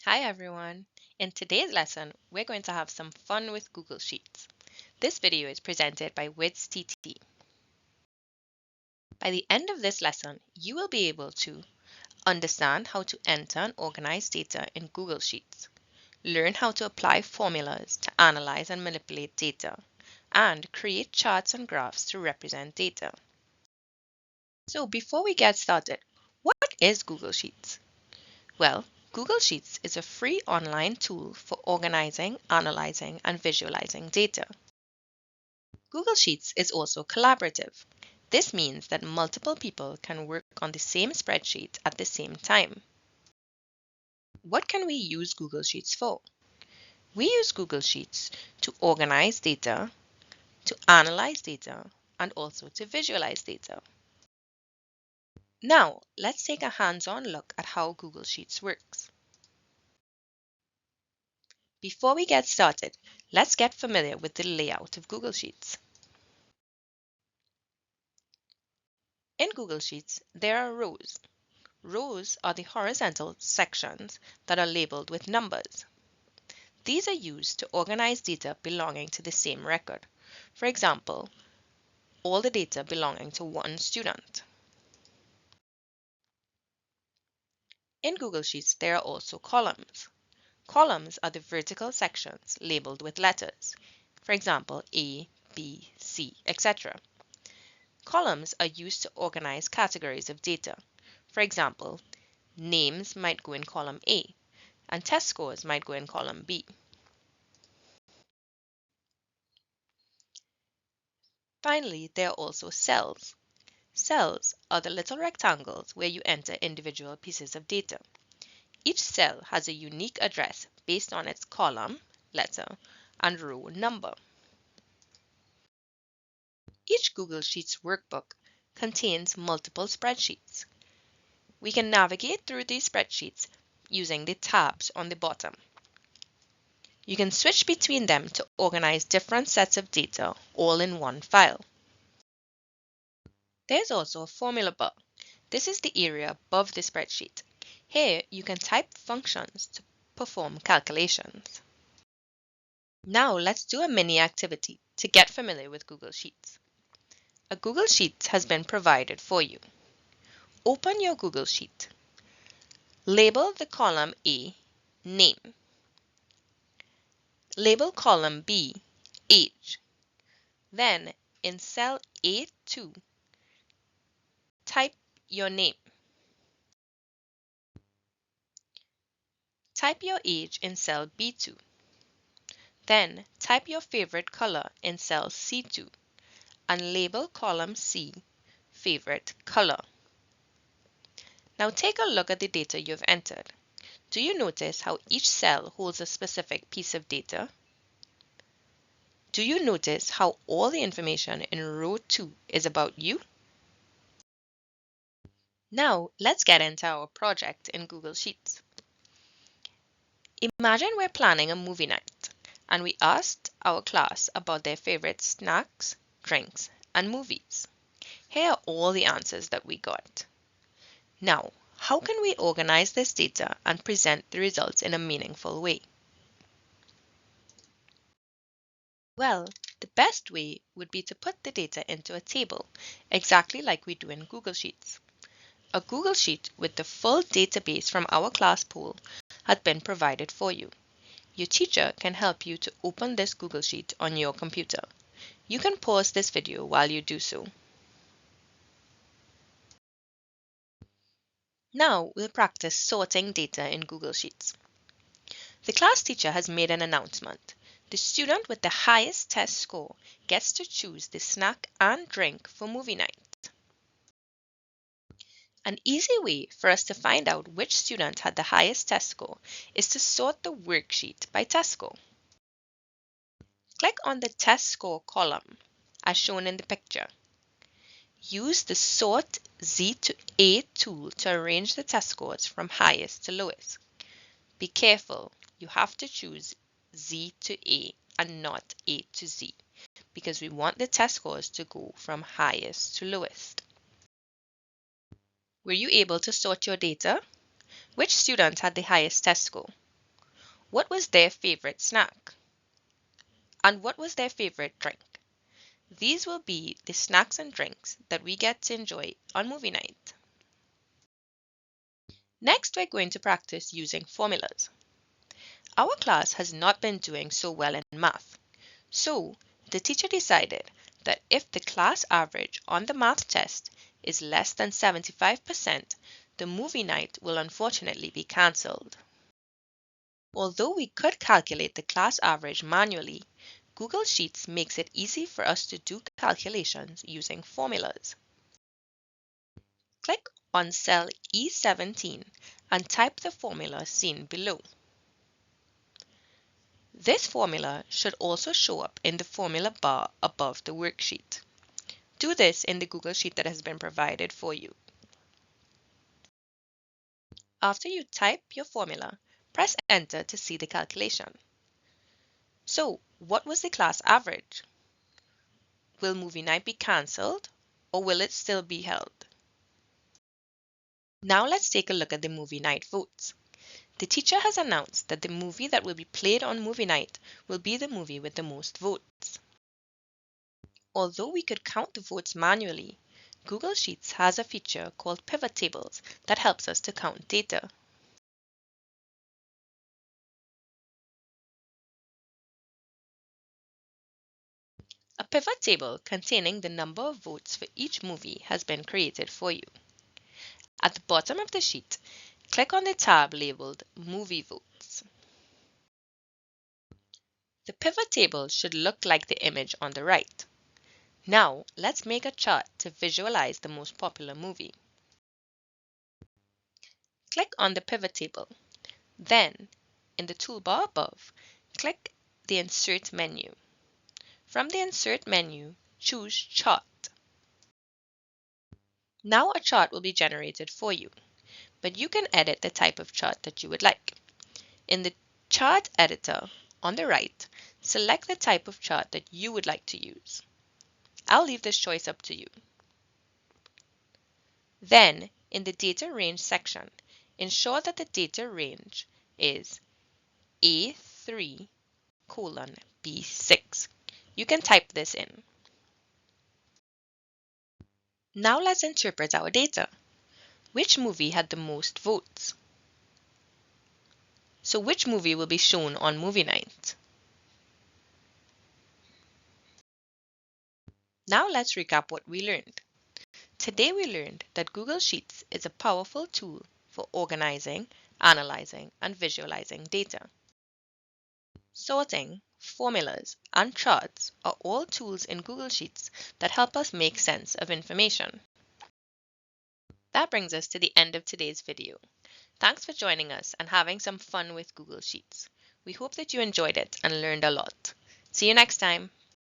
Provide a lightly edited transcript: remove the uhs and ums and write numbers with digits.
Hi everyone! In today's lesson, we're going to have some fun with Google Sheets. This video is presented by Wiz TT. By the end of this lesson, you will be able to understand how to enter and organize data in Google Sheets, learn how to apply formulas to analyze and manipulate data, and create charts and graphs to represent data. So before we get started, what is Google Sheets? Well, Google Sheets is a free online tool for organizing, analyzing, and visualizing data. Google Sheets is also collaborative. This means that multiple people can work on the same spreadsheet at the same time. What can we use Google Sheets for? We use Google Sheets to organize data, to analyze data, and also to visualize data. Now, let's take a hands-on look at how Google Sheets works. Before we get started, let's get familiar with the layout of Google Sheets. In Google Sheets, there are rows. Rows are the horizontal sections that are labeled with numbers. These are used to organize data belonging to the same record. For example, all the data belonging to one student. In Google Sheets, there are also columns. Columns are the vertical sections labeled with letters. For example, A, B, C, etc. Columns are used to organize categories of data. For example, names might go in column A, and test scores might go in column B. Finally, there are also cells. Cells are the little rectangles where you enter individual pieces of data. Each cell has a unique address based on its column, letter, and row number. Each Google Sheets workbook contains multiple spreadsheets. We can navigate through these spreadsheets using the tabs on the bottom. You can switch between them to organize different sets of data all in one file. There's also a formula bar. This is the area above the spreadsheet. Here you can type functions to perform calculations. Now let's do a mini activity to get familiar with Google Sheets. A Google Sheet has been provided for you. Open your Google Sheet. Label the column A, Name. Label column B, Age. Then, in cell A2, type your name. Type your age in cell B2. Then, type your favorite color in cell C2 and label column C, Favorite Color. Now take a look at the data you've entered. Do you notice how each cell holds a specific piece of data? Do you notice how all the information in row 2 is about you? Now, let's get into our project in Google Sheets. Imagine we're planning a movie night and we asked our class about their favorite snacks, drinks, and movies. Here are all the answers that we got. Now, how can we organize this data and present the results in a meaningful way? Well, the best way would be to put the data into a table, exactly like we do in Google Sheets. A Google Sheet with the full database from our class pool has been provided for you. Your teacher can help you to open this Google Sheet on your computer. You can pause this video while you do so. Now we'll practice sorting data in Google Sheets. The class teacher has made an announcement. The student with the highest test score gets to choose the snack and drink for movie night. An easy way for us to find out which student had the highest test score is to sort the worksheet by test score. Click on the test score column, as shown in the picture. Use the Sort Z to A tool to arrange the test scores from highest to lowest. Be careful, you have to choose Z to A and not A to Z, because we want the test scores to go from highest to lowest. Were you able to sort your data? Which student had the highest test score? What was their favorite snack? And what was their favorite drink? These will be the snacks and drinks that we get to enjoy on movie night. Next, we're going to practice using formulas. Our class has not been doing so well in math, so the teacher decided that if the class average on the math test is less than 75%, the movie night will unfortunately be cancelled. Although we could calculate the class average manually, Google Sheets makes it easy for us to do calculations using formulas. Click on cell E17 and type the formula seen below. This formula should also show up in the formula bar above the worksheet. Do this in the Google Sheet that has been provided for you. After you type your formula, press Enter to see the calculation. So, what was the class average? Will movie night be cancelled or will it still be held? Now let's take a look at the movie night votes. The teacher has announced that the movie that will be played on movie night will be the movie with the most votes. Although we could count the votes manually, Google Sheets has a feature called pivot tables that helps us to count data. A pivot table containing the number of votes for each movie has been created for you. At the bottom of the sheet, click on the tab labeled Movie Votes. The pivot table should look like the image on the right. Now, let's make a chart to visualize the most popular movie. Click on the pivot table. Then, in the toolbar above, click the Insert menu. From the Insert menu, choose Chart. Now a chart will be generated for you, but you can edit the type of chart that you would like. In the Chart Editor on the right, select the type of chart that you would like to use. I'll leave this choice up to you. Then, in the Data Range section, ensure that the data range is A3 colon B6. You can type this in. Now let's interpret our data. Which movie had the most votes? So which movie will be shown on movie night? Now let's recap what we learned. Today we learned that Google Sheets is a powerful tool for organizing, analyzing, and visualizing data. Sorting, formulas, and charts are all tools in Google Sheets that help us make sense of information. That brings us to the end of today's video. Thanks for joining us and having some fun with Google Sheets. We hope that you enjoyed it and learned a lot. See you next time.